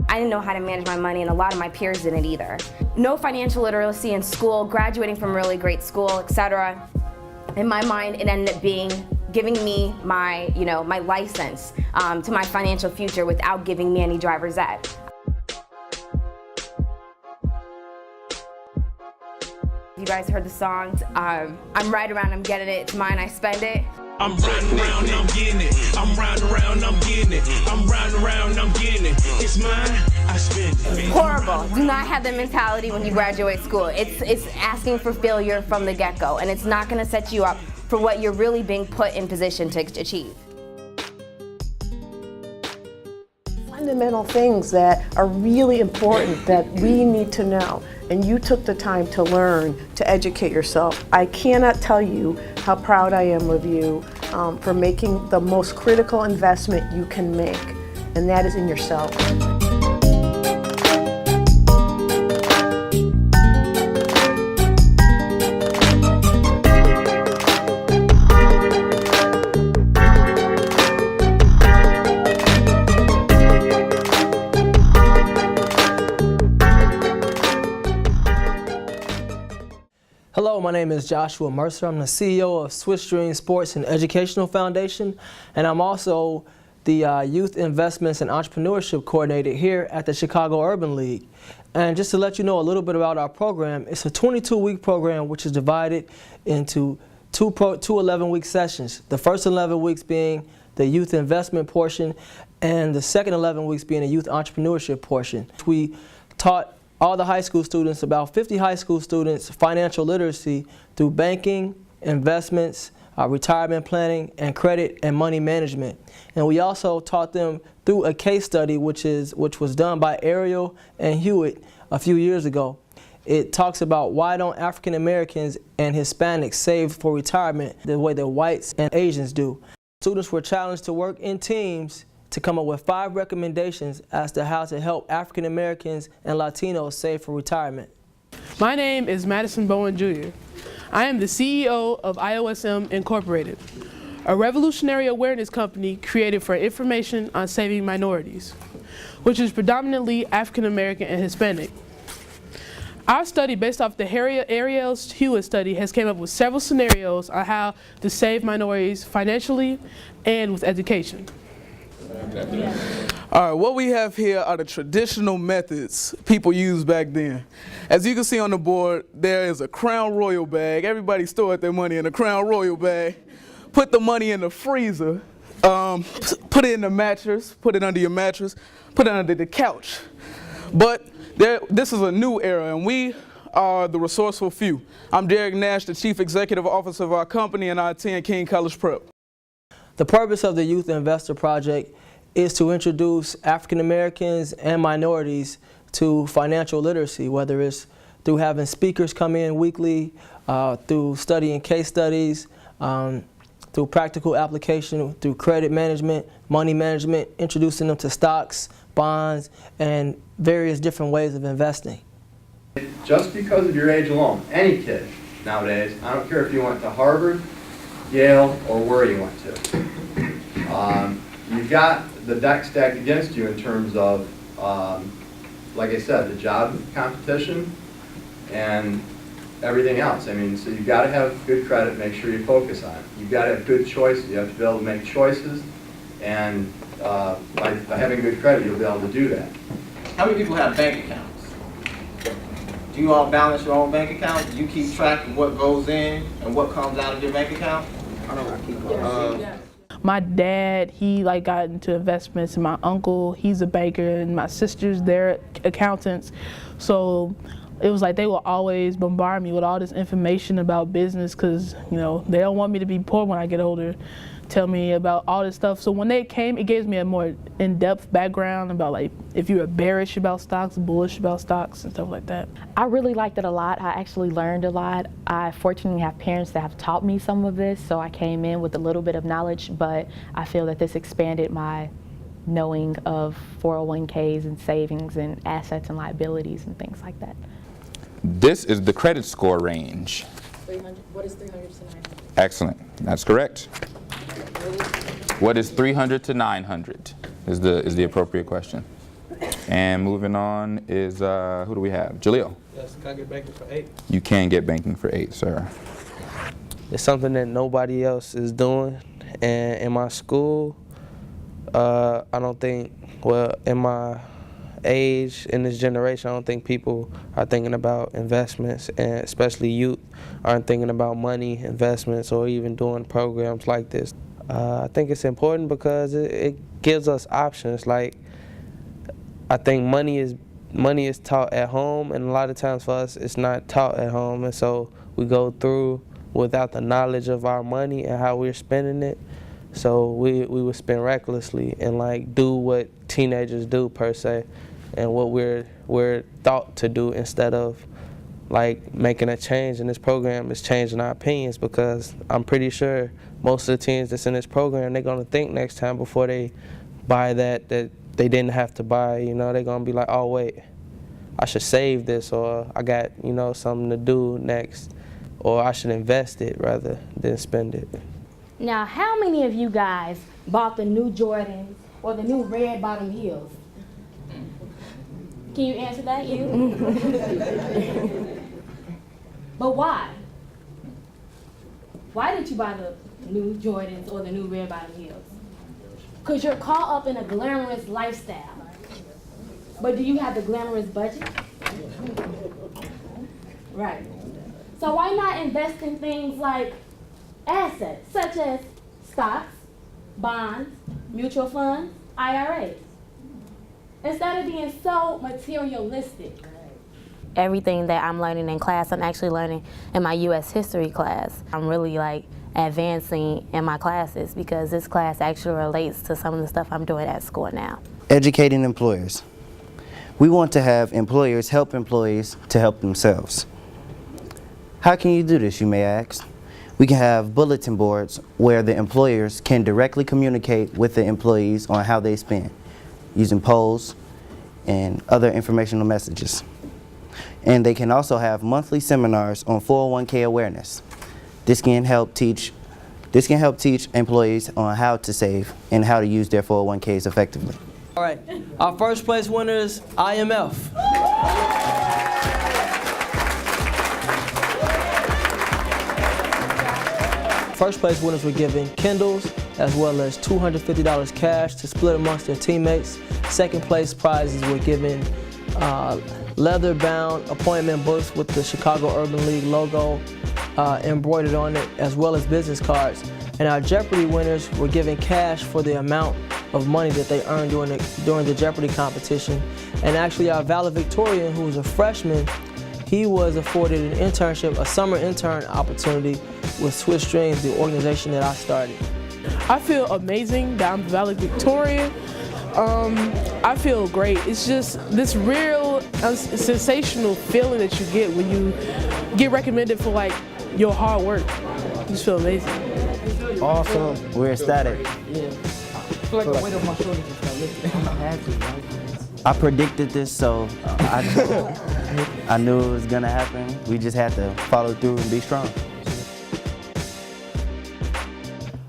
I didn't know how to manage my money, and a lot of my peers didn't either. No financial literacy in school, graduating from a really great school, etc. In my mind, it ended up giving me my, my license to my financial future without giving me any driver's ed. You guys heard the songs. I'm right around, I'm getting it. It's mine, I spend it. I'm riding around, I'm getting it. I'm riding around, I'm getting it. I'm riding around, I'm getting it. It's mine, I spend it. Horrible. Do not have the mentality when you graduate school. It's asking for failure from the get-go, and it's not going to set you up for what you're really being put in position to achieve. Fundamental things that are really important that we need to know, and you took the time to learn, to educate yourself. I cannot tell you how proud I am of you for making the most critical investment you can make, and that is in yourself. Hello, my name is Joshua Mercer. I'm the CEO of Swiss Dream Sports and Educational Foundation, and I'm also the Youth Investments and Entrepreneurship Coordinator here at the Chicago Urban League. And just to let you know a little bit about our program, it's a 22-week program which is divided into two 11-week sessions. The first 11 weeks being the youth investment portion, and the second 11 weeks being the youth entrepreneurship portion. We taught all the high school students, about 50 high school students, financial literacy through banking, investments, retirement planning, and credit and money management. And we also taught them through a case study which was done by Ariel and Hewitt a few years ago. It talks about why don't African Americans and Hispanics save for retirement the way that whites and Asians do. Students were challenged to work in teams to come up with 5 recommendations as to how to help African Americans and Latinos save for retirement. My name is Madison Bowen Jr. I am the CEO of IOSM Incorporated, a revolutionary awareness company created for information on saving minorities, which is predominantly African American and Hispanic. Our study, based off the Ariel Hewitt study, has came up with several scenarios on how to save minorities financially and with education. All right, what we have here are the traditional methods people used back then. As you can see on the board, there is a Crown Royal bag. Everybody stored their money in a Crown Royal bag. Put the money in the freezer, put it in the mattress, put it under your mattress, put it under the couch. But this is a new era, and we are the resourceful few. I'm Derek Nash, the Chief Executive Officer of our company, and I attend King College Prep. The purpose of the Youth Investor Project is to introduce African Americans and minorities to financial literacy, whether it's through having speakers come in weekly, through studying case studies, through practical application, through credit management, money management, introducing them to stocks, bonds, and various different ways of investing. Just because of your age alone, any kid nowadays, I don't care if you went to Harvard, Yale, or where you went to. You've got the deck stacked against you in terms of, like I said, the job competition and everything else. I mean, so you've got to have good credit, make sure you focus on it. You've got to have good choices. You have to be able to make choices, and by having good credit, you'll be able to do that. How many people have bank accounts? Do you all balance your own bank account? Do you keep track of what goes in and what comes out of your bank account? I don't know. My dad, he got into investments, and my uncle, he's a banker, and my sisters, they're accountants. So it was like they will always bombard me with all this information about business because, they don't want me to be poor when I get older. Tell me about all this stuff. So when they came, it gives me a more in-depth background about if you're bearish about stocks, bullish about stocks, and stuff like that. I really liked it a lot. I actually learned a lot. I fortunately have parents that have taught me some of this, so I came in with a little bit of knowledge, but I feel that this expanded my knowing of 401ks and savings and assets and liabilities and things like that. This is the credit score range. 300. What is 300 to 900? Excellent. That's correct. What is 300 to 900 is the appropriate question. And moving on is, who do we have? Jaleel. Yes, can I get banking for 8? You can get banking for 8, sir. It's something that nobody else is doing. And in my school, I don't think, well, in my age, in this generation, I don't think people are thinking about investments, and especially youth aren't thinking about money, investments, or even doing programs like this. I think it's important because it gives us options. Like, I think money is taught at home, and a lot of times for us, it's not taught at home, and so we go through without the knowledge of our money and how we're spending it. So we would spend recklessly and like do what teenagers do per se, and what we're thought to do, instead of like making a change in this program is changing our opinions, because I'm pretty sure most of the teens that's in this program, they're gonna think next time before they buy that they didn't have to buy. You know, they're gonna be like, oh wait, I should save this, or I got, you know, something to do next, or I should invest it rather than spend it. Now, how many of you guys bought the new Jordans or the new red bottom heels? Can you answer that, you? But why? Why did you buy the new Jordans or the new red bottom heels? Because you're caught up in a glamorous lifestyle. But do you have the glamorous budget? Right. So why not invest in things like assets, such as stocks, bonds, mutual funds, IRAs, instead of being so materialistic? Everything that I'm learning in class, I'm actually learning in my U.S. history class. I'm really like advancing in my classes because this class actually relates to some of the stuff I'm doing at school now. Educating employers. We want to have employers help employees to help themselves. How can you do this, you may ask? We can have bulletin boards where the employers can directly communicate with the employees on how they spend, using polls and other informational messages. And they can also have monthly seminars on 401k awareness. This can help teach employees on how to save and how to use their 401ks effectively. All right, our first place winner is IMF. First place winners were given Kindles, as well as $250 cash to split amongst their teammates. Second place prizes were given leather-bound appointment books with the Chicago Urban League logo embroidered on it, as well as business cards. And our Jeopardy winners were given cash for the amount of money that they earned during the Jeopardy competition. And actually our valedictorian, who was a freshman, he was afforded an internship, a summer intern opportunity with Swiss Streams, the organization that I started. I feel amazing that I'm the valedictorian. I feel great. It's just this real sensational feeling that you get when you get recommended for like your hard work. I just feel amazing. Awesome. We're ecstatic. Yeah. I feel like the weight of my shoulders is like lifting. I predicted this, so I knew it was gonna happen. We just had to follow through and be strong.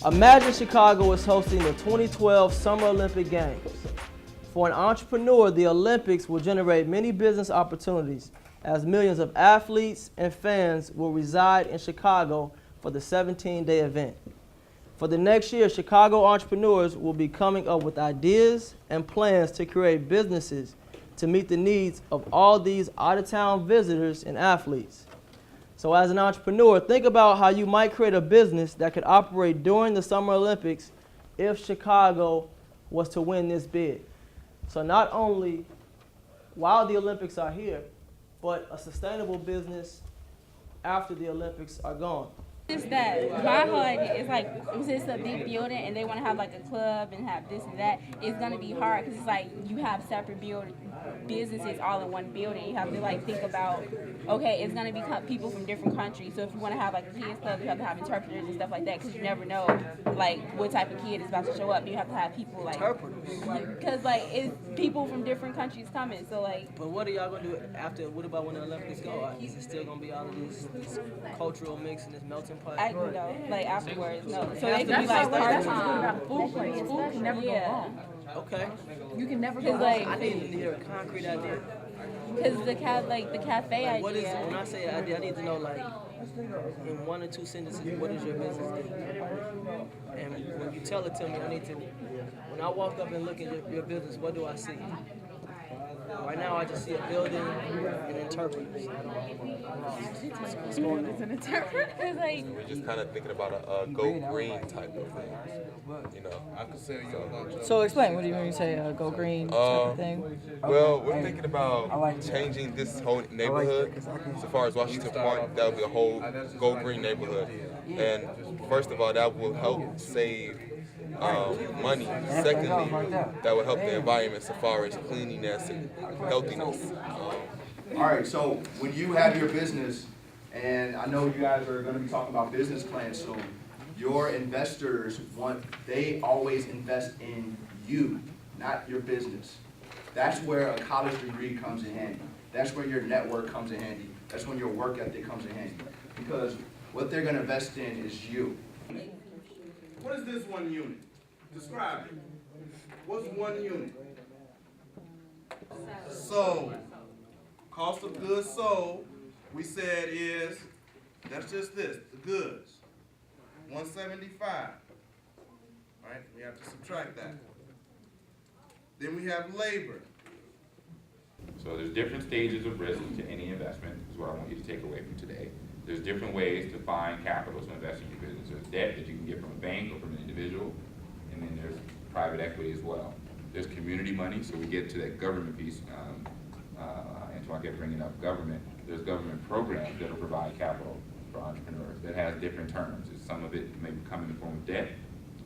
Imagine Chicago is hosting the 2012 Summer Olympic Games. For an entrepreneur, the Olympics will generate many business opportunities, as millions of athletes and fans will reside in Chicago for the 17-day event. For the next year, Chicago entrepreneurs will be coming up with ideas and plans to create businesses to meet the needs of all these out-of-town visitors and athletes. So as an entrepreneur, think about how you might create a business that could operate during the Summer Olympics if Chicago was to win this bid. So not only while the Olympics are here, but a sustainable business after the Olympics are gone. It's that my heart is like, if it's a big building and they want to have like a club and have this and that, it's going to be hard because it's like you have separate businesses all in one building. You have to like think about, okay, it's going to be people from different countries. So if you want to have like a kids club, you have to have interpreters and stuff like that because you never know like what type of kid is about to show up. You have to have people like, because like it's people from different countries coming. So like. But what are y'all going to do after? What about when the Olympics go? Is it still going to be all of this cultural mix and this melting pot? I know, like afterwards, no. So they can be like, that's what's good about the food place. Food can never go wrong. Okay. You can never Cause like, I need to hear a concrete idea. cause the cafe idea. What is, when I say idea, I need to know, like, in 1 or 2 sentences, what is your business do? And when you tell it to me, I need to, when I walk up and look at your business, what do I see? Right now, I just see a building and interpreters. What's going on? An interpreter, like. We're just kind of thinking about a go green type of thing, you know. I could say So explain, what do you mean you say go green type of thing? Well, we're thinking about changing this whole neighborhood. So far as Washington Park, that would be a whole go green neighborhood. And first of all, that will help save money. Secondly, that will help the environment so far as cleanliness and healthiness. All right, so when you have your business, and I know you guys are gonna be talking about business plans soon, your investors they always invest in you, not your business. That's where a college degree comes in handy. That's where your network comes in handy. That's when your work ethic comes in handy. Because what they're gonna invest in is you. What is this 1 unit? Describe it. What's 1 unit? Sold. Cost of goods sold, we said is, that's just this, the goods. 175. Right? We have to subtract that. Then we have labor. So there's different stages of risk to any investment, is what I want you to take away from today. There's different ways to find capital to invest in your business. There's debt that you can get from a bank or from an individual, and then there's private equity as well. There's community money, so we get to that government piece, and so I kept bringing up government. There's government programs that will provide capital for entrepreneurs that has different terms. Some of it may come in the form of debt,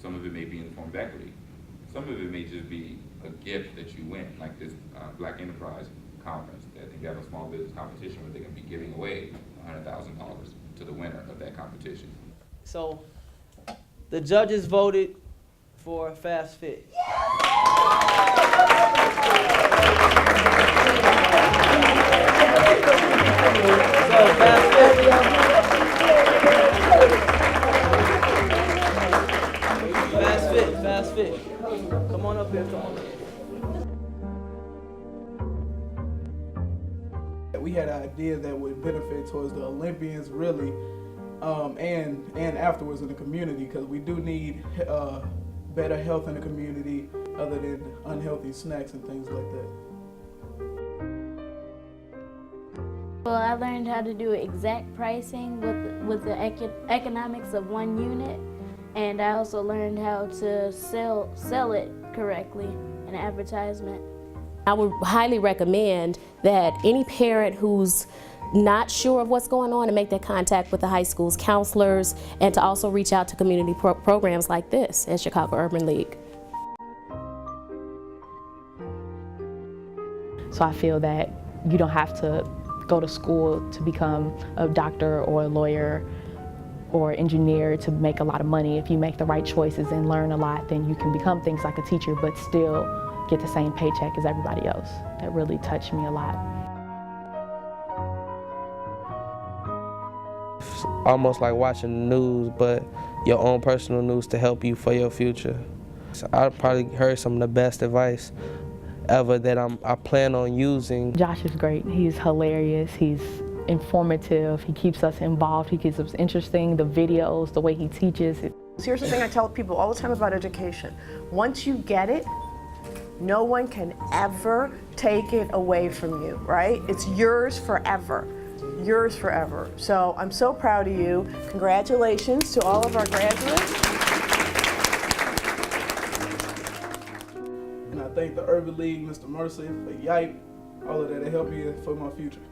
some of it may be in the form of equity. Some of it may just be a gift that you win, like this Black Enterprise Conference. I think they have a small business competition where they're going to be giving away $100,000 to the winner of that competition. So, the judges voted for Fast Fit. So, Fast Fit. Come on up here, come on up. We had an idea that would benefit towards the Olympians really, and afterwards in the community, because we do need better health in the community other than unhealthy snacks and things like that. Well, I learned how to do exact pricing with the economics of 1 unit, and I also learned how to sell it correctly in an advertisement. I would highly recommend that any parent who's not sure of what's going on to make that contact with the high school's counselors, and to also reach out to community programs like this at Chicago Urban League. So I feel that you don't have to go to school to become a doctor or a lawyer or engineer to make a lot of money. If you make the right choices and learn a lot, then you can become things like a teacher, but still get the same paycheck as everybody else. That really touched me a lot. It's almost like watching the news, but your own personal news to help you for your future. So I probably heard some of the best advice ever that I plan on using. Josh is great. He's hilarious. He's informative. He keeps us involved. He keeps us interesting. The videos, the way he teaches. Here's the thing I tell people all the time about education. Once you get it, no one can ever take it away from you, right? It's yours forever. Yours forever. So I'm so proud of you. Congratulations to all of our graduates. And I thank the Urban League, Mr. Mercer, for YIEP, all of that to help me for my future.